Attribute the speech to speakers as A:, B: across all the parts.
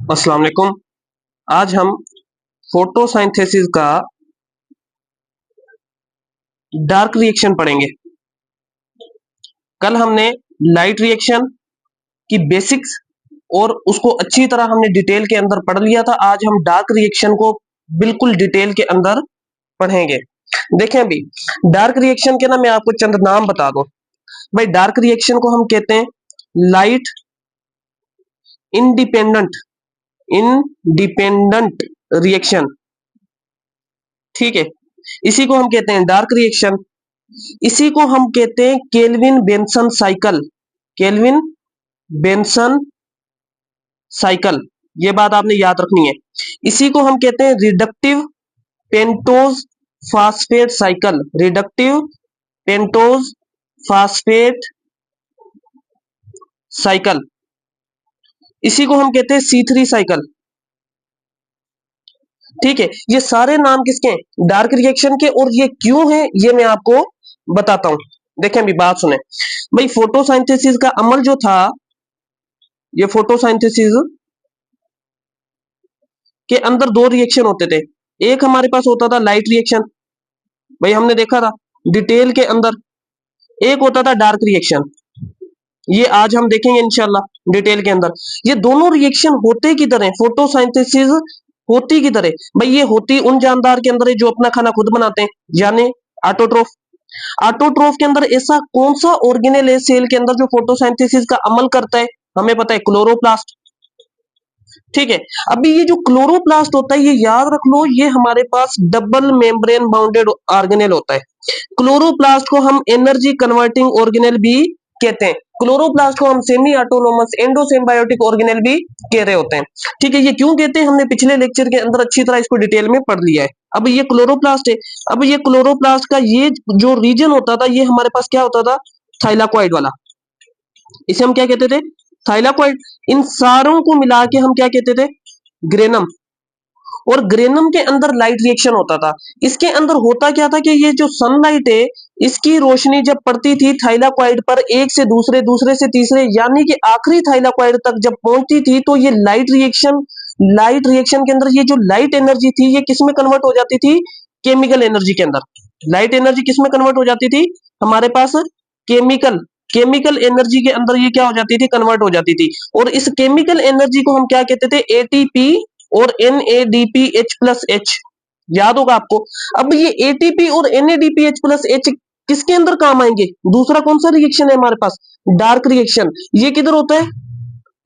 A: अस्सलाम वालेकुम। आज हम फोटोसिंथेसिस का डार्क रिएक्शन पढ़ेंगे। कल हमने लाइट रिएक्शन की बेसिक्स और उसको अच्छी तरह हमने डिटेल के अंदर पढ़ लिया था। आज हम डार्क रिएक्शन को बिल्कुल डिटेल के अंदर पढ़ेंगे। देखें अभी डार्क रिएक्शन के ना मैं आपको चंद नाम बता दूं। भाई डार्क रिएक्शन को हम कहते हैं लाइट इंडिपेंडेंट इंडिपेंडेंट रिएक्शन, ठीक है। इसी को हम कहते हैं डार्क रिएक्शन। इसी को हम कहते हैं kelvin Benson cycle. Kelvin Benson cycle, ये बात आपने याद रखनी है। इसी को हम कहते हैं reductive pentose phosphate cycle. Reductive pentose phosphate cycle. इसी को हम कहते हैं C3 साइकिल, ठीक है। ये सारे नाम किसके हैं? डार्क रिएक्शन के। और ये क्यों है ये मैं आपको बताता हूं। देखें अभी बात सुने। भाई फोटोसिंथेसिस का अमल जो था, ये फोटोसिंथेसिस के अंदर दो रिएक्शन होते थे। एक हमारे पास होता था लाइट रिएक्शन, भाई हमने देखा था डिटेल के अंदर। एक होता था डार्क रिएक्शन, ये आज हम देखेंगे इंशाल्लाह डिटेल के अंदर। ये दोनों रिएक्शन होते किधर है? फोटोसिंथेसिस होती किधर है? भाई ये होती उन जानदार के अंदर है जो अपना खाना खुद बनाते हैं, यानी ऑटोट्रोफ। ऑटोट्रोफ के अंदर ऐसा कौन सा ऑर्गेनेल है सेल के अंदर जो फोटोसिंथेसिस का अमल करता है? हमें पता है क्लोरोप्लास्ट, ठीक है। अभी ये जो क्लोरोप्लास्ट होता है, ये याद रख लो, ये हमारे पास डबल मेम्ब्रेन बाउंडेड ऑर्गेनेल होता है। क्लोरोप्लास्ट को हम एनर्जी कन्वर्टिंग ऑर्गेनेल भी कहते हैं। क्लोरोप्लास्ट को हम सेमी ऑटोनोमस एंडोसिम्बायोटिक ऑर्गेनेल भी कह रहे होते हैं, ठीक है। ये क्यों कहते हैं हमने पिछले लेक्चर के अंदर अच्छी तरह इसको डिटेल में पढ़ लिया है। अब ये क्लोरोप्लास्ट है। अब ये क्लोरोप्लास्ट का ये जो रीजन होता था, ये हमारे पास क्या होता था? थाइलाकॉइड वाला। इसे हम क्या कहते थे? थाइलाकॉइड। इन सारों को मिला के हम क्या कहते थे? ग्रेनम। और ग्रेनम के अंदर लाइट रिएक्शन होता था। इसके अंदर होता क्या था कि ये जो सनलाइट है, इसकी रोशनी जब पड़ती थी थाइलाकॉइड पर, एक से दूसरे, दूसरे से तीसरे, यानी कि आखिरी थाइलाकॉइड तक जब पहुंचती थी, तो ये लाइट रिएक्शन के अंदर ये जो लाइट एनर्जी थी, ये किस में कन्वर्ट हो जाती थी? केमिकल एनर्जी के अंदर। लाइट एनर्जी किस में कन्वर्ट हो जाती थी? हमारे पास केमिकल केमिकल एनर्जी के अंदर ये क्या हो जाती थी? कन्वर्ट हो जाती थी। और इस केमिकल एनर्जी को हम क्या कहते थे? एटीपी और NADPH+H, याद होगा आपको। अब ये एटीपी और NADPH+H किसके अंदर काम आएंगे? दूसरा कौन सा रिएक्शन है हमारे पास? Dark reaction. ये किधर होता है?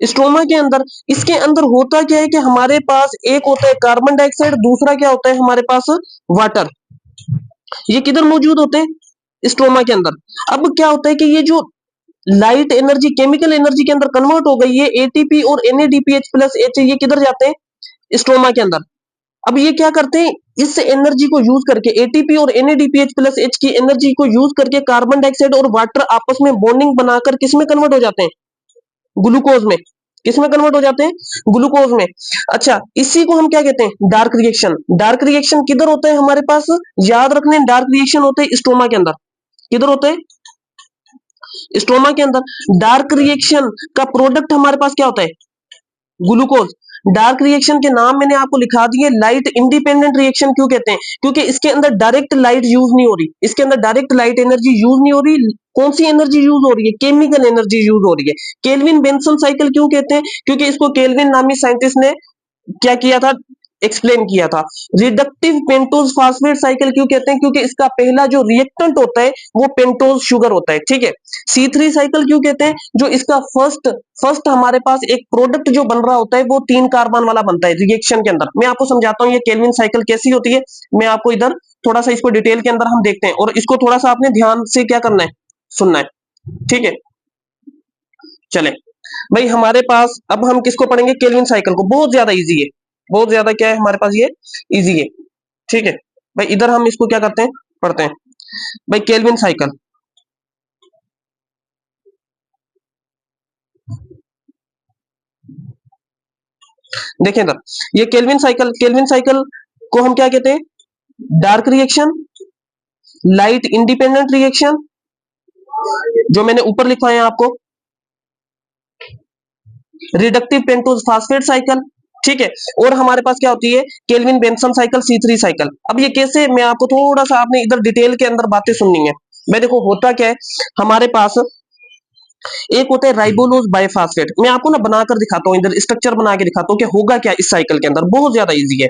A: स्ट्रोमा के अंदर। इसके अंदर होता क्या है कि हमारे पास एक होता है कार्बन डाइऑक्साइड, दूसरा क्या होता है हमारे पास? वाटर। ये किधर मौजूद होते हैं? स्ट्रोमा के अंदर। अब क्या होता है कि ये जो लाइट एनर्जी केमिकल एनर्जी के अंदर कन्वर्ट हो गई है, एटीपी और NADPH+H, ये किधर जाते हैं? स्ट्रोमा के अंदर। अब ये क्या करते हैं? इस एनर्जी को यूज करके, एटीपी और NADPH+H की एनर्जी को यूज करके, कार्बन डाइऑक्साइड और वाटर आपस में बॉन्डिंग बनाकर किस में कन्वर्ट हो जाते हैं? ग्लूकोज में। किस में कन्वर्ट हो जाते हैं? ग्लूकोज में। अच्छा, इसी को हम क्या कहते हैं? Dark reaction. डार्क रिएक्शन किधर होता है हमारे पास? याद रखने, डार्क रिएक्शन होते हैं स्ट्रोमा के अंदर। किधर होते हैं? स्ट्रोमा के अंदर। डार्क रिएक्शन का प्रोडक्ट हमारे पास क्या होता है? ग्लूकोज। डार्क रिएक्शन के नाम मैंने आपको लिखा दिए। लाइट इंडिपेंडेंट रिएक्शन क्यों कहते हैं? क्योंकि इसके अंदर डायरेक्ट लाइट यूज नहीं हो रही, इसके अंदर डायरेक्ट लाइट एनर्जी यूज नहीं हो रही। कौन सी एनर्जी यूज हो रही है? केमिकल एनर्जी यूज हो रही है। केल्विन बेंसन साइकिल क्यों कहते हैं? क्योंकि इसको केल्विन नामी साइंटिस्ट ने क्या किया था? एक्सप्लेन किया था। रिडक्टिव पेंटोज फास्फेट साइकिल क्यों कहते हैं? क्योंकि इसका पहला जो रिएक्टेंट होता है वो पेंटोज शुगर होता है, ठीक है। C3 साइकिल क्यों कहते हैं? जो इसका फर्स्ट हमारे पास एक प्रोडक्ट जो बन रहा होता है, वो 3 कार्बन वाला बनता है रिएक्शन के अंदर। मैं आपको समझाता हूँ ये केल्विन साइकिल कैसी होती है। मैं आपको इधर थोड़ा सा इसको डिटेल के अंदर हम देखते हैं, और इसको थोड़ा सा आपने ध्यान से क्या करना है? सुनना है, ठीक है। चले भाई, हमारे पास अब हम किसको पढ़ेंगे? केल्विन साइकिल को। बहुत ज्यादा इजी है, बहुत ज्यादा क्या है हमारे पास? ये इजी है, ठीक है। भाई इधर हम इसको क्या करते हैं? पढ़ते हैं। भाई केल्विन साइकिल, देखें इधर, ये केल्विन साइकिल को हम क्या कहते हैं? Dark reaction, light independent reaction, जो मैंने ऊपर लिखवाया है आपको, रिडक्टिव पेंटोज फास्फेट साइकिल, ठीक है। और हमारे पास क्या होती है, kelvin Benson cycle, C3 cycle. अब ये कैसे, मैं आपको थोड़ा सा, आपने इधर डिटेल के अंदर बातें सुननी है। मैं देखो होता क्या है हमारे पास, एक होता है राइबोलोज बाइफास्फेट। मैं आपको ना बनाकर दिखाता हूँ, इधर स्ट्रक्चर बना के दिखाता हूँ कि होगा क्या इस साइकिल के अंदर, बहुत ज्यादा इजी है।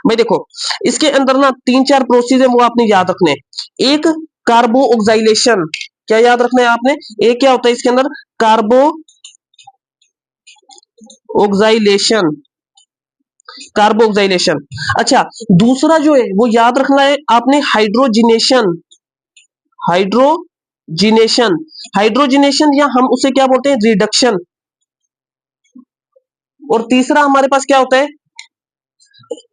A: मैं देखो इसके अंदर ना 3-4 प्रोसेस है, वो आपने याद रखने हैं। एक कार्बो ऑक्साइलेशन, क्या याद रखना है आपने, एक क्या होता है इसके अंदर, कार्बो ऑक्साइलेशन, कार्बो ऑक्साइलेशन। अच्छा, दूसरा जो है वो याद रखना है आपने, हाइड्रोजिनेशन, हाइड्रोजिनेशन, हाइड्रोजिनेशन या हम उसे क्या बोलते हैं, रिडक्शन। और तीसरा हमारे पास क्या होता है,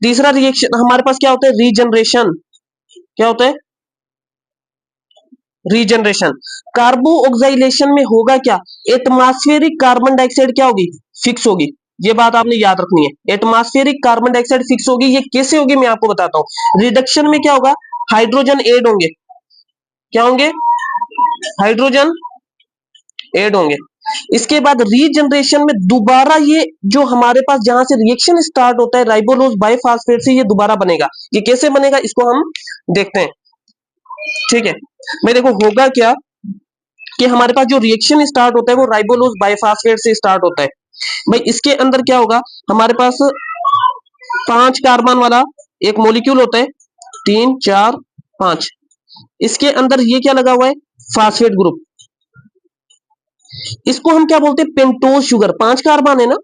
A: तीसरा रिएक्शन हमारे पास क्या होता है, रीजनरेशन। क्या होता है, रीजनरेशन। कार्बो ऑक्साइलेशन में होगा क्या, एटमॉस्फेरिक कार्बन डाइऑक्साइड क्या होगी, फिक्स होगी। ये बात आपने याद रखनी है, एटमॉस्फेरिक कार्बन डाइऑक्साइड फिक्स होगी। ये कैसे होगी मैं आपको बताता हूँ। रिडक्शन में क्या होगा, हाइड्रोजन ऐड होंगे, क्या होंगे, हाइड्रोजन ऐड होंगे। इसके बाद रीजनरेशन में दोबारा ये जो हमारे पास जहां से रिएक्शन स्टार्ट होता है राइबोलोज बाइफॉस्फेट से, ये दोबारा बनेगा। ये कैसे बनेगा इसको हम देखते हैं, ठीक है। मैं देखो होगा क्या कि हमारे पास जो रिएक्शन स्टार्ट होता है वो राइबोलोज बाइफॉस्फेट से स्टार्ट होता है। भाई इसके अंदर क्या होगा, हमारे पास 5 कार्बन वाला एक मॉलिक्यूल होता है, 3 4 5। इसके अंदर ये क्या लगा हुआ है, फास्फेट ग्रुप। इसको हम क्या बोलते हैं, पेंटोज शुगर, 5 कार्बन है ना,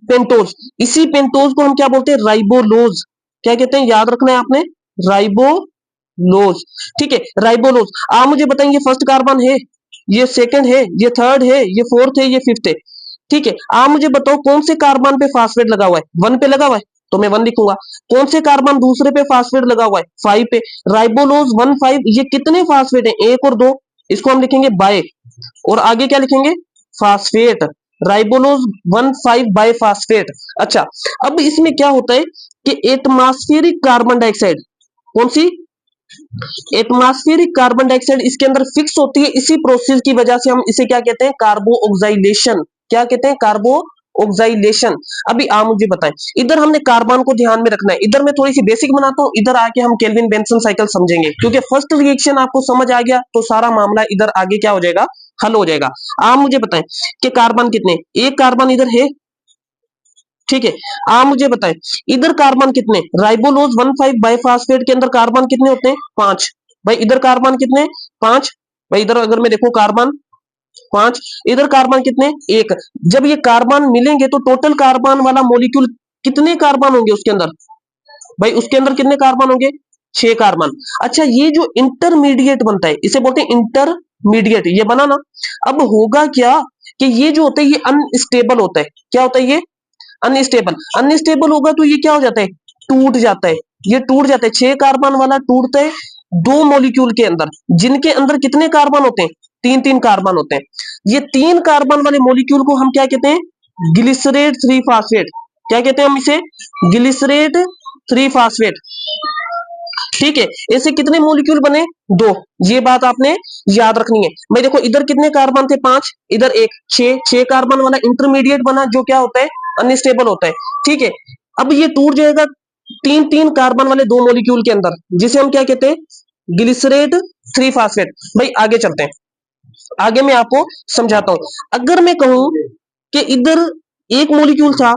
A: पेंटोज। इसी पेंटोज को हम क्या बोलते हैं, राइबोलोज। क्या कहते हैं, याद रखना है आपने, राइबोलोज। ठीक है, राइबोलोज। आप मुझे बताएंगे फर्स्ट कार्बन है, ये सेकंड है, ये थर्ड है, ये फोर्थ है, ये फिफ्थ है। ठीक है, आप मुझे बताओ कौन से कार्बन पे फास्फेट लगा हुआ है, 1 पे लगा हुआ है, तो मैं 1 लिखूंगा। कौन से कार्बन दूसरे पे फास्फेट लगा हुआ है, 5 पे। राइबोलोज 1 5, ये कितने फास्फेट है, 1 और 2। इसको हम लिखेंगे बाय, और आगे क्या लिखेंगे, फास्फेट। राइबोलोज 1 5 बाइफास्फेट। अच्छा, अब इसमें क्या होता है कि एटमॉस्फेरिक कार्बन डाइऑक्साइड, कौन सी, एटमॉस्फेरिक कार्बन डाइऑक्साइड इसके अंदर फिक्स होती है। इसी प्रोसेस की वजह से हम इसे क्या कहते हैं, कार्बो ऑक्साइलेशन। क्या कहते हैं, कार्बो ऑक्साइलेशन। अभी आप मुझे बताएं, इधर हमने कार्बन को ध्यान में रखना है। इधर मैं थोड़ी सी बेसिक बनाता हूं, इधर आके हम केल्विन बेंसन साइकिल समझेंगे, क्योंकि फर्स्ट रिएक्शन आपको समझ आ गया तो सारा मामला इधर आगे क्या हो जाएगा, हल हो जाएगा। आप मुझे बताएं कि कार्बन कितने, एक कार्बन इधर है, ठीक है। आप मुझे बताएं इधर कार्बन कितने, राइबोलोज 1 5 बाइफॉस्फेट के अंदर कार्बन कितने होते हैं, 5। भाई इधर कार्बन कितने, 5। भाई इधर अगर मैं देखो कार्बन 5, इधर कार्बन कितने, 1। जब ये कार्बन मिलेंगे तो टोटल कार्बन वाला मॉलिक्यूल कितने कार्बन होंगे उसके अंदर, भाई उसके अंदर कितने कार्बन होंगे, 6 कार्बन। अच्छा, ये जो इंटरमीडिएट बनता है इसे बोलते हैं इंटरमीडिएट, ये बना ना। अब होगा क्या कि ये जो होता है ये अनस्टेबल होता है। क्या होता है ये, अनस्टेबल। अनस्टेबल होगा तो ये क्या हो जाता है, टूट जाता है। ये टूट जाता है, 6 कार्बन वाला टूटता है 2 मॉलिक्यूल के अंदर, जिनके अंदर कितने कार्बन होते हैं, 3 3 कार्बन होते हैं। ये 3 कार्बन वाले मॉलिक्यूल को हम क्या कहते हैं, ग्लिसरेट 3 फास्फेट। क्या कहते हैं हम इसे, ग्लिसरेट 3 फास्फेट। ठीक है, ऐसे कितने मॉलिक्यूल बने, 2। ये बात आपने याद रखनी है। मैं देखो इधर कितने कार्बन थे, 5, इधर 1, 6 कार्बन वाला इंटरमीडिएट बना, जो क्या होता है, अनस्टेबल होता है। ठीक है, अब ये टूट जाएगा 3 3 कार्बन वाले 2 मॉलिक्यूल के अंदर, जिसे हम क्या कहते हैं, ग्लिसरेट 3 फास्फेट। भाई आगे चलते हैं, आगे मैं आपको समझाता हूं। अगर मैं कहूं कि इधर एक मॉलिक्यूल था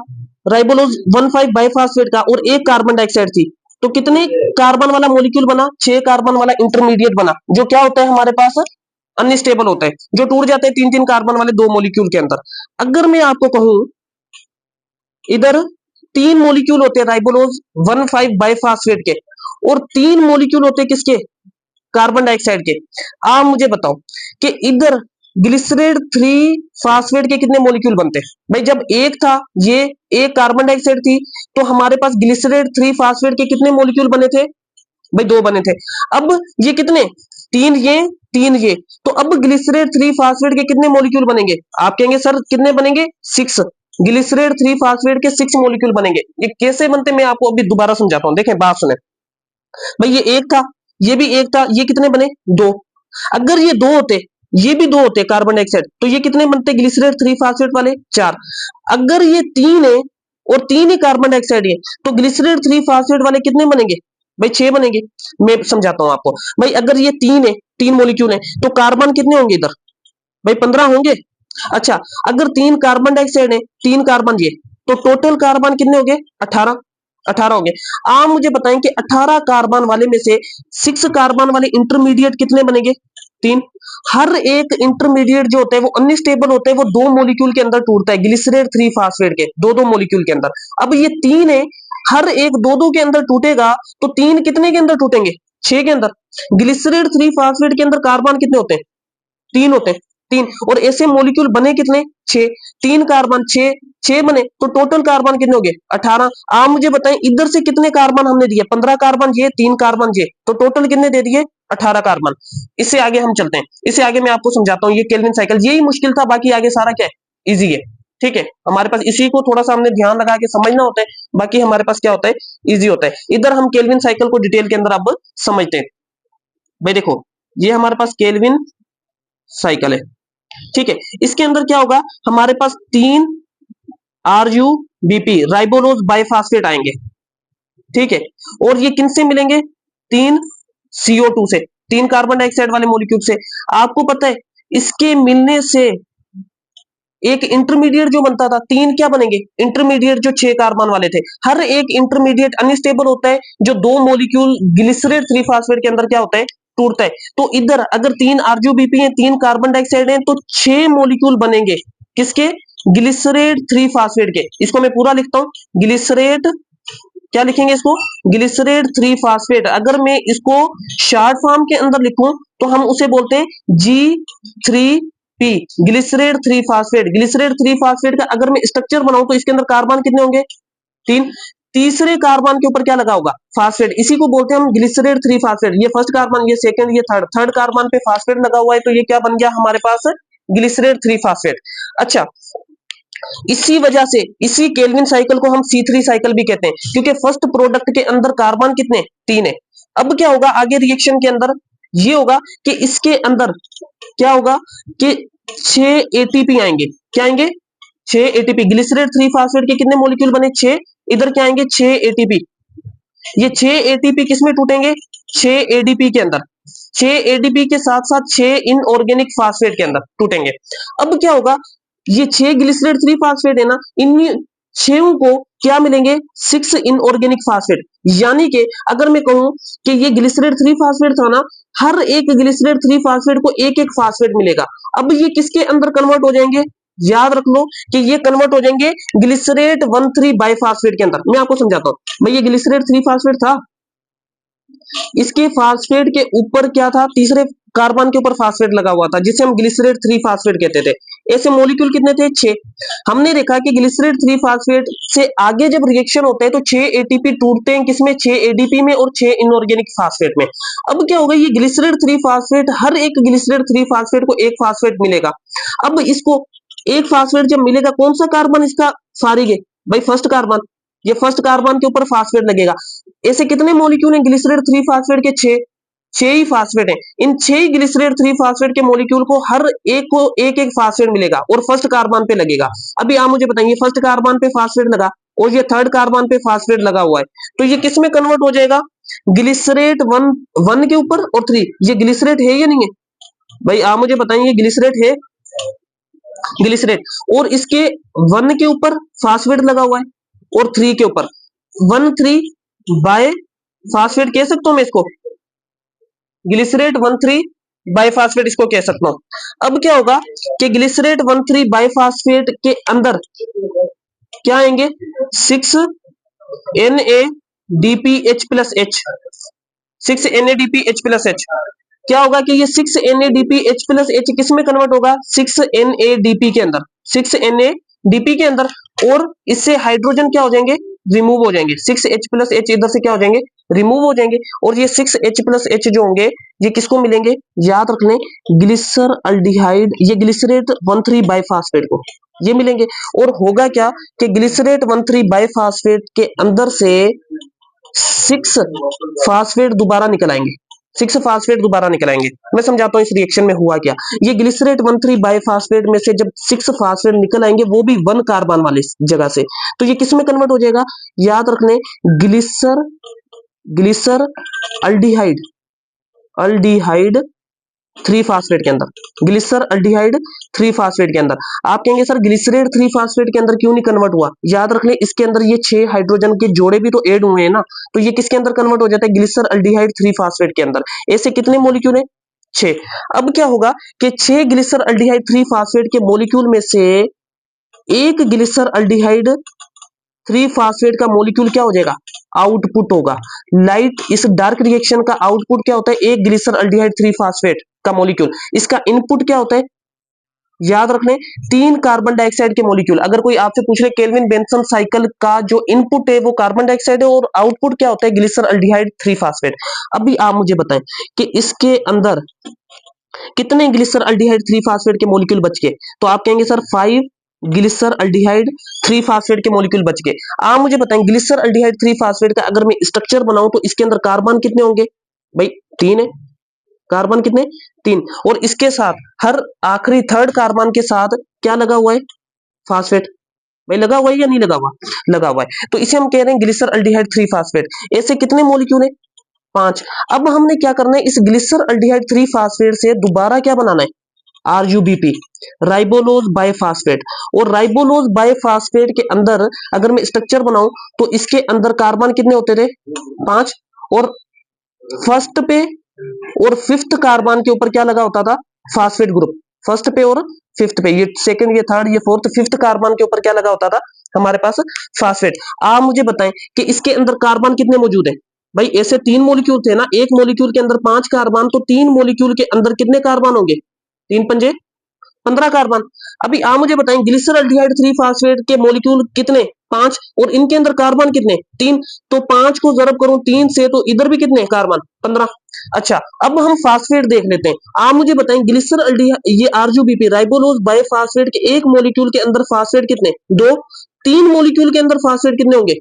A: राइबोलोज 1 5 बाइफॉस्फेट का, और एक कार्बन डाइऑक्साइड थी, तो कितने कार्बन वाला मॉलिक्यूल बना, 6 कार्बन वाला इंटरमीडिएट बना, जो क्या होता है हमारे पास, अनस्टेबल होता है, जो टूट जाते हैं 3 3 कार्बन वाले 2 मॉलिक्यूल के अंदर। अगर मैं आपको कहूं इधर 3 मॉलिक्यूल होते हैं राइबोलोज 1 5 बाइफॉस्फेट के, और 3 मॉलिक्यूल होते हैं किसके, कार्बन डाइऑक्साइड के। आप मुझे बताओ कि इधर ग्लिसरेट 3 फास्फेट के कितने मॉलिक्यूल बनते हैं। भाई जब एक था, ये एक कार्बन डाइऑक्साइड थी, तो हमारे पास ग्लिसरेट 3 फास्फेट के कितने मॉलिक्यूल बने थे, भाई 2 बने थे। अब ये कितने, 3 ये 3 ये, तो अब ग्लिसरेट 3 फास्फेट के कितने मॉलिक्यूल बनेंगे, आप कहेंगे सर कितने बनेंगे, 6। ग्लिसरेट 3 फास्फेट के 6 मॉलिक्यूल बनेंगे। ये कैसे बनते, मैं आपको अभी दोबारा समझाता हूं, देखें बात सुने। भाई ये एक था, ये भी एक था, ये कितने बने, 2। अगर ये 2 होते, ये भी 2 होते कार्बन डाइऑक्साइड, तो ये कितने बनते ग्लिसरेट 3 फास्फेट वाले, 4। अगर ये 3 है और 3 ही कार्बन डाइऑक्साइड है, तो ग्लिसरॉल 3 फास्फेट वाले कितने बनेंगे भाई? 6 बनेंगे। मैं समझाता हूं आपको भाई, अगर ये 3 है, 3 मॉलिक्यूल है, तो कार्बन कितने होंगे इधर भाई? 15 होंगे। अच्छा, अगर 3 कार्बन डाइऑक्साइड है, 3 कार्बन ये, तो टोटल कार्बन कितने हो गए? 18। 18 हो गए। आप मुझे बताएं कि 18 कार्बन वाले में से 6 कार्बन वाले इंटरमीडिएट कितने बनेंगे? 3। हर एक इंटरमीडिएट जो होता है वो अनस्टेबल होता है, वो 2 मॉलिक्यूल के अंदर टूटता है, ग्लिसरॉल 3 फास्फेट के 2-2 मॉलिक्यूल के अंदर। अब ये 3 है, हर एक 2-2 के अंदर टूटेगा, तो 3 कितने के अंदर टूटेंगे? 6 के अंदर। ग्लिसरॉल 3 फास्फेट के अंदर कार्बन कितने होते हैं? 3 होते हैं। 3, और ऐसे मॉलिक्यूल बने कितने? 6। 3 कार्बन 6 बने, तो टोटल कार्बन कितने हो गए? 18। आप मुझे बताएं इधर से कितने कार्बन हमने दिए? 15 कार्बन ये, 3 कार्बन ये, तो टोटल कितने दे दिए? 18 कार्बन। इससे आगे हम चलते हैं, इससे आगे मैं आपको समझाता हूं ये केल्विन साइकिल। यही मुश्किल था, बाकी आगे सारा क्या है? इजी है। ठीक है, हमारे पास इसी को थोड़ा सा हमने ध्यान लगा के समझना होता है, बाकी हमारे पास क्या होता है? इजी होता है। इधर हम केल्विन साइकिल को डिटेल के अंदर अब समझते हैं। भाई देखो, ये हमारे पास केल्विन साइकिल है। ठीक है, इसके अंदर क्या होगा? हमारे पास 3 RuBP राइबोलोज बाइफास्फेट आएंगे। ठीक है, और ये किनसे मिलेंगे? 3 CO2 से, 3 कार्बन डाइऑक्साइड वाले मॉलिक्यूल से। आपको पता है इसके मिलने से एक इंटरमीडिएट जो बनता था, 3 क्या बनेंगे? इंटरमीडिएट जो 6 कार्बन वाले थे। हर एक इंटरमीडिएट अनस्टेबल होता है, जो 2 मॉलिक्यूल ग्लिसरॉल 3 फास्फेट के अंदर क्या होता है? टूटता है। तो इधर अगर 3 RuBP है, 3 कार्बन डाइऑक्साइड है, तो 6 मॉलिक्यूल बनेंगे किसके? ग्लिसरॉल 3 फास्फेट के। इसको मैं पूरा लिखता हूं, ग्लिसरॉल, क्या लिखेंगे इसको? Glycerol 3 phosphate. अगर मैं इसको शॉर्ट फॉर्म के अंदर लिखूं तो हम उसे बोलते हैं G3P, glycerol 3 phosphate. Glycerol 3 phosphate का अगर मैं स्ट्रक्चर बनाऊं तो इसके अंदर कार्बन कितने होंगे? 3। तीसरे कार्बन के ऊपर क्या लगा होगा? फास्फेट। इसी को बोलते हैं हम ग्लिसरॉल 3 फास्फेट। ये फर्स्ट कार्बन, ये सेकंड, ये थर्ड। थर्ड कार्बन पे फास्फेट लगा हुआ है, तो ये क्या बन गया हमारे पास? Glycerol 3 phosphate. अच्छा, इसी वजह से इसी केल्विन साइकिल को हम C3 साइकिल भी कहते हैं, क्योंकि फर्स्ट प्रोडक्ट के अंदर कार्बन कितने? 3 है। अब क्या होगा आगे रिएक्शन के अंदर? ये होगा कि इसके अंदर क्या होगा कि 6 ATP आएंगे। क्या आएंगे? 6 ATP। ग्लिसरॉल 3 फास्फेट के कितने मॉलिक्यूल बने? 6। इधर क्या आएंगे? 6 ATP। ये 6 ATP किस में टूटेंगे? 6 ADP के अंदर। 6 ADP के साथ साथ 6 इनऑर्गेनिक फास्फेट के अंदर टूटेंगे। अब क्या होगा? ये 6 ग्लिसरॉल 3 फास्फेट है ना, इन 6 को क्या मिलेंगे? 6 इनऑर्गेनिक फास्फेट। यानी कि अगर मैं कहूं कि ये ग्लिसरॉल 3 फास्फेट था ना, हर एक ग्लिसरॉल 3 फास्फेट को एक एक फास्फेट मिलेगा। अब ये किसके अंदर कन्वर्ट हो जाएंगे? याद रख लो कि ये कन्वर्ट हो जाएंगे ग्लिसरेट 1,3 बाइफास्फेट के अंदर। मैं आपको समझाता हूं भाई, ये ग्लिसरेट 3 फास्फेट था, इसके फास्फेट के ऊपर क्या था? तीसरे कार्बन के ऊपर फास्फेट लगा हुआ था, जिसे हम ग्लिसरेट 3 फास्फेट कहते थे। ऐसे मॉलिक्यूल कितने थे? 6। हमने देखा कि ग्लिसरेट 3 फास्फेट से आगे जब रिएक्शन होता है तो 6 एटीपी टूटते हैं किसमें? 6 एडीपी में और 6 इनऑर्गेनिक फास्फेट में। अब क्या होगा? ये ग्लिसरेट 3 फास्फेट, हर एक ग्लिसरेट 3 फास्फेट को एक फास्फेट मिलेगा। अब इसको एक फास्फेट जब मिलेगा, कौन सा कार्बन इसका फारिग है? भाई फर्स्ट कार्बन। ये फर्स्ट कार्बन के ऊपर फास्फेट लगेगा। ऐसे कितने मॉलिक्यूल हैं ग्लिसरेट 3 फास्फेट के? 6 ही फास्फेट हैं। इन 6 ग्लिसरेट 3 फास्फेट के मॉलिक्यूल को हर एक को एक एक फास्फेट मिलेगा और फर्स्ट कार्बन पे लगेगा। अभी आप मुझे बताइए, फर्स्ट कार्बन पे फास्फेट लगा और ये थर्ड कार्बन पे फास्फेट लगा हुआ है, तो ये किस में कन्वर्ट हो जाएगा? ग्लिसरेट 1 के ऊपर और 3। ये ग्लिसरेट है या नहीं है? भाई आप मुझे बताइए, ये ग्लिसरेट है? ग्लिसरेट। और इसके 1 के ऊपर फास्फेट लगा हुआ है और 3 के ऊपर 1,3 बाय फास्फेट कह सकता हूं मैं इसको, ग्लिसरेट 1,3 बाइफास्फेट इसको कह सकता हूं। अब क्या होगा कि ग्लिसरेट 1,3 बाइफास्फेट के अंदर क्या आएंगे? 6 NADPH plus H, 6 NADPH plus H। क्या होगा कि ये 6 NADPH प्लस H किस में कन्वर्ट होगा? 6 NADP के अंदर, 6 NADP के अंदर। और इससे हाइड्रोजन क्या हो जाएंगे? रिमूव हो जाएंगे। 6H प्लस H इधर से क्या हो जाएंगे? रिमूव हो जाएंगे। और ये 6H प्लस H जो होंगे ये किसको मिलेंगे? याद रख लें, ग्लिसर अल्डिहाइड, ये ग्लिसरेट 1,3 बाइफास्फेट को ये मिलेंगे। और होगा क्या कि ग्लिसरेट 1,3 बाइफास्फेट के अंदर से 6 फास्फेट दोबारा निकल आएंगे। 6 फास्फेट दोबारा निकल आएंगे। मैं समझाता हूँ इस रिएक्शन में हुआ क्या। ये ग्लिसरेट 1,3 बाइफास्फेट में से जब 6 फास्फेट निकल आएंगे, वो भी 1 कार्बन वाली जगह से, तो ये किस में कन्वर्ट हो जाएगा, याद रखने, ग्लिसर अल्डिहाइड 3 फास्फेट के अंदर, ग्लिसर अल्डिहाइड 3 फास्फेट के अंदर। आप कहेंगे सर ग्लिसरेट 3 फास्फेट के अंदर क्यों नहीं कन्वर्ट हुआ, याद रख ले इसके अंदर ये 6 हाइड्रोजन के जोड़े भी तो ऐड हुए हैं ना, तो ये किसके अंदर कन्वर्ट हो जाता है, ग्लिसर अल्डिहाइड 3 फास्फेट के अंदर। ऐसे कितने मॉलिक्यूल है, 6। अब क्या होगा कि 6 ग्लिसर अल्डिहाइड 3 फास्फेट के मॉलिक्यूल में से एक ग्लिसर अल्डिहाइड 3 फास्फेट का मॉलिक्यूल क्या हो जाएगा, आउटपुट होगा। लाइट इस डार्क रिएक्शन का आउटपुट क्या होता है, एक ग्लिसर अल्डिहाइड 3 फास्फेट का मॉलिक्यूल। इसका इनपुट क्या होता है, याद रखने 3 कार्बन डाइऑक्साइड के मॉलिक्यूल। अगर कोई आपसे पूछ ले केल्विन बेंसन साइकिल का जो इनपुट है वो कार्बन डाइऑक्साइड है और आउटपुट क्या होता है, ग्लिसर अल्डिहाइड 3 फास्फेट। अभी आप मुझे बताएं कि इसके अंदर कितने ग्लिसर अल्डिहाइड 3 फास्फेट के मॉलिक्यूल बच गए, तो आप कहेंगे सर 5 ग्लिसर अल्डिहाइड 3 फास्फेट के मॉलिक्यूल बच गए। आप मुझे बताएं ग्लिसर अल्डिहाइड 3 फास्फेट का अगर मैं स्ट्रक्चर बनाऊं तो इसके अंदर कार्बन कितने होंगे, भाई 3 है, कार्बन कितने 3, और इसके साथ हर आखिरी थर्ड कार्बन के साथ क्या लगा हुआ है, फास्फेट। भाई लगा हुआ है या नहीं लगा हुआ, लगा हुआ है, तो इसे हम कह रहे हैं ग्लिसर अल्डिहाइड 3 फास्फेट। ऐसे कितने मॉलिक्यूल है, 5। अब हमने क्या करना है, इस ग्लिसर अल्डिहाइड 3 फास्फेट से दोबारा क्या बनाना है, आरयूबीपी, राइबोलोज बाइफास्फेट। और राइबोलोज बाइफास्फेट के अंदर अगर मैं स्ट्रक्चर बनाऊं तो इसके अंदर कार्बन कितने होते थे, 5, और फर्स्ट पे और फिफ्थ कार्बन के ऊपर क्या लगा होता था, फास्फेट ग्रुप। फर्स्ट पे और फिफ्थ पे, ये सेकंड, ये थर्ड, ये फोर्थ, फिफ्थ कार्बन के ऊपर क्या लगा होता था हमारे पास, फास्फेट। आप मुझे बताएं कि इसके अंदर कार्बन कितने मौजूद है, भाई ऐसे 3 मॉलिक्यूल थे ना, एक मॉलिक्यूल के अंदर 5 कार्बन, तो 3 मॉलिक्यूल के अंदर कितने कार्बन होंगे, 3 पंजे 15 कार्बन। अभी आप मुझे बताएं ग्लिसर अल्डिहाइड 3 फास्फेट के मॉलिक्यूल कितने, 5, और इनके अंदर कार्बन कितने, 3, तो 5 को जरब करूं 3 से तो इधर भी कितने कार्बन, 15। अच्छा अब हम फास्फेट देख लेते हैं। आप मुझे बताएं ग्लिसर अल्डिहाइड, ये आरजीबीपी राइबोलोज बाइफास्फेट के एक मॉलिक्यूल के अंदर फास्फेट कितने, 2, 3 मॉलिक्यूल के अंदर फास्फेट कितने होंगे,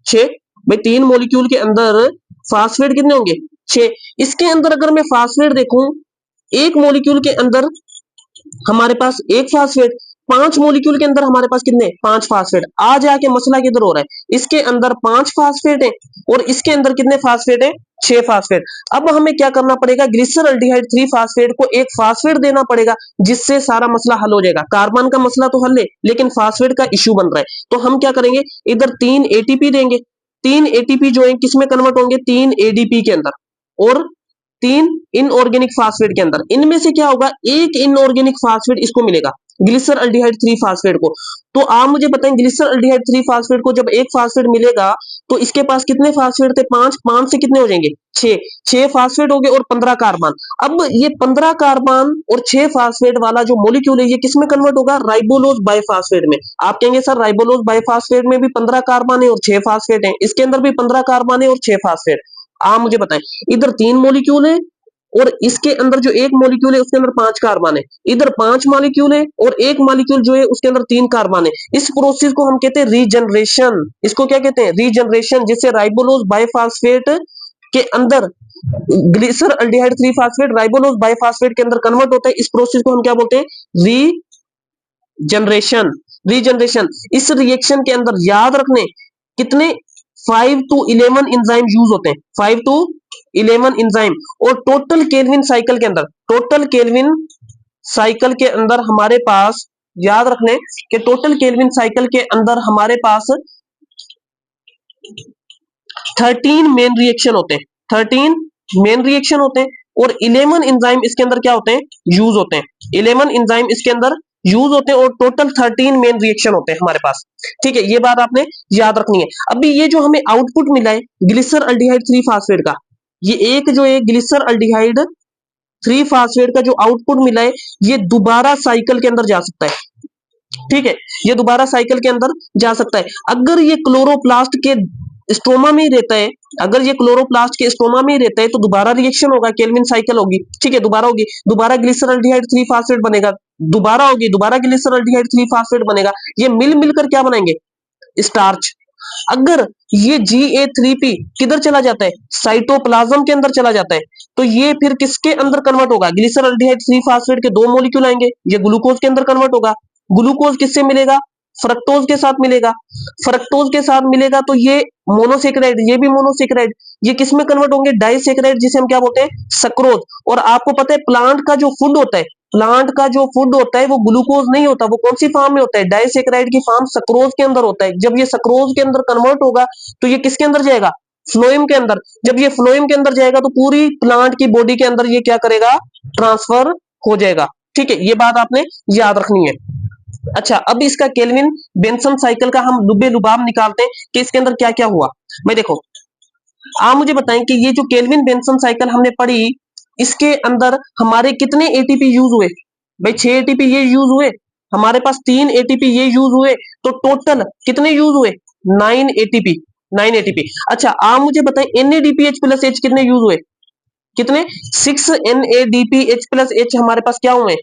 A: 6। भाई 3 मॉलिक्यूल के अंदर फास्फेट कितने होंगे, 6। इसके अंदर अगर मैं फास्फेट देखूं, एक मॉलिक्यूल के अंदर हमारे पास एक फास्फेट, 5 मॉलिक्यूल के अंदर हमारे पास कितने, 5 फास्फेट। आ जाके मसला किधर हो रहा है, इसके अंदर 5 फास्फेट है और इसके अंदर कितने फास्फेट है, 6 फास्फेट। अब हमें क्या करना पड़ेगा, ग्लिसर अल्डिहाइड 3 फास्फेट को एक फास्फेट देना पड़ेगा, जिससे सारा मसला हल हो जाएगा। कार्बन का मसला तो हल है लेकिन फास्फेट का इश्यू बन रहा है, तो हम क्या करेंगे, इधर 3 एटीपी देंगे। 3 एटीपी जो है किसमें कन्वर्ट होंगे, 3 एडीपी के अंदर, और 3 इनऑर्गेनिक फास्फेट के अंदर। इनमें से क्या होगा, एक इनऑर्गेनिक फास्फेट इसको मिलेगा, ग्लिसर अल्डिहाइड 3 फास्फेट को। तो आप मुझे बताएं ग्लिसर अल्डिहाइड 3 फास्फेट को जब एक फास्फेट मिलेगा तो इसके पास कितने फास्फेट थे, 5, 5 से कितने हो जाएंगे, 6, 6 फास्फेट हो गए और 15 कार्बन। अब ये 15 कार्बन और 6 फास्फेट वाला जो मॉलिक्यूल है ये किसमें कन्वर्ट होगा, राइबोलोज बाइफास्फेट में। आप कहेंगे सर राइबोलोज बाइफास्फेट में भी 15 कार्बन है और 6 फास्फेट है, इसके अंदर भी 15 कार्बन है और 6 फास्फेट। आप मुझे बताएं इधर 3 मॉलिक्यूल है और इसके अंदर जो एक मॉलिक्यूल है उसके अंदर 5 कार्बन है, इधर 5 मॉलिक्यूल है और एक मॉलिक्यूल जो है उसके अंदर 3 कार्बन है। इस प्रोसेस को हम कहते हैं रीजनरेशन। इसको क्या कहते हैं, रीजनरेशन, जिससे राइबोलोज बाइफास्फेट के अंदर ग्लिसर अल्डिहाइड 3 फास्फेट राइबोलोज बाइफास्फेट के अंदर कन्वर्ट होता है। इस प्रोसेस को हम क्या बोलते हैं, रीजनरेशन। रीजनरेशन इस रिएक्शन के अंदर याद रखने कितने 5 to 11 एंजाइम यूज होते हैं, 5 to 11 एंजाइम। और टोटल केल्विन साइकिल के अंदर, टोटल केल्विन साइकिल के अंदर हमारे पास, याद रखने कि टोटल केल्विन साइकिल के अंदर हमारे पास 13 मेन रिएक्शन होते हैं, 13 मेन रिएक्शन होते हैं और 11 एंजाइम इसके अंदर क्या होते हैं, यूज होते हैं। 11 एंजाइम इसके अंदर यूज होते हैं और टोटल 13 मेन रिएक्शन होते हैं हमारे पास। ठीक है, ये बात आपने याद रखनी है। अभी ये जो हमें आउटपुट मिला है ग्लिसर अल्डिहाइड 3 फास्फेट का, ये एक जो है ग्लिसर अल्डिहाइड 3 फास्फेट का जो आउटपुट मिला है ये दोबारा साइकिल के अंदर जा सकता है। ठीक है, ये दोबारा साइकिल के अंदर जा सकता है अगर ये क्लोरोप्लास्ट के स्टोमा में ही रहता है। अगर ये क्लोरोप्लास्ट के स्टोमा में ही रहता है तो दोबारा रिएक्शन होगा, केल्विन साइकिल होगी। ठीक है, दोबारा होगी, दोबारा ग्लिसर अल्डिहाइड 3 फास्फेट बनेगा, दोबारा होगी, दोबारा ग्लिसर अल्डिहाइड 3 फास्फेट बनेगा। ये मिलकर क्या बनाएंगे, स्टार्च। अगर ये Ga3p किधर चला जाता है, साइटोप्लाज्म के अंदर चला जाता है, तो ये फिर किसके अंदर कन्वर्ट होगा, ग्लिसरॉल्डिहाइड 3 फास्फेट के दो मॉलिक्यूल आएंगे, ये ग्लूकोज के अंदर कन्वर्ट होगा। ग्लूकोज किससे मिलेगा, फ्रक्टोज के साथ मिलेगा। फ्रक्टोज के साथ मिलेगा तो ये मोनोसेक्राइड, ये भी मोनोसेक्राइड, ये किस में कन्वर्ट होंगे, डाइसेक्राइड, जिसे हम क्या बोलते हैं, सक्रोज। और आपको पता है प्लांट का जो फूड होता है, प्लांट का जो फूड होता है वो ग्लूकोज नहीं होता, वो कौन सी फॉर्म में होता है, डाइसेक्राइड की फॉर्म सक्रोज के अंदर होता है। जब ये सक्रोज के अंदर कन्वर्ट होगा तो ये किसके अंदर जाएगा, फ्लोएम के अंदर। जब ये फ्लोएम के अंदर जाएगा तो पूरी प्लांट की बॉडी के अंदर ये क्या करेगा, ट्रांसफर हो जाएगा। ठीक है, ये बात आपने याद रखनी है। अच्छा, अब इसका केल्विन बेंसन साइकिल का हम लुबे लुबाब निकालते हैं कि इसके अंदर क्या क्या हुआ। भाई देखो, आप मुझे बताएं कि ये जो केल्विन बेंसन साइकिल हमने पढ़ी, इसके अंदर हमारे कितने एटीपी यूज हुए। भाई 6 एटीपी ये यूज हुए, हमारे पास 3 एटीपी ये यूज हुए, तो टोटल कितने यूज हुए, 9 एटीपी, 9 एटीपी। अच्छा, आप मुझे बताएं NADPH प्लस H कितने यूज हुए, कितने, 6 NADPH प्लस H हमारे पास क्या हुए,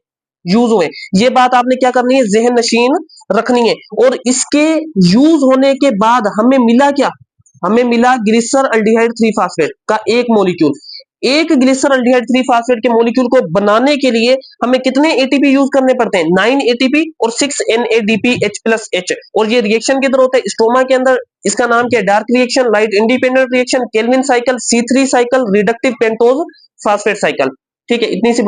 A: यूज हुए। ये बात आपने क्या करनी है, जहन नशीन रखनी है। और इसके यूज होने के बाद हमें मिला क्या, हमें मिला ग्लिसरॉल्डिहाइड 3 फास्फेट का एक मॉलिक्यूल। एक ग्लिसरॉल्डिहाइड 3 फास्फेट के मॉलिक्यूल को बनाने के लिए हमें कितने एटीपी यूज करने पड़ते हैं, 9 एटीपी और 6 NADPH प्लस H। और ये रिएक्शन किधर होता है, स्टोमा के अंदर। इसका नाम क्या है, dark reaction, light independent reaction, Calvin cycle, C3 cycle, reductive pentose phosphate cycle. ठीक है, इतनी सी बात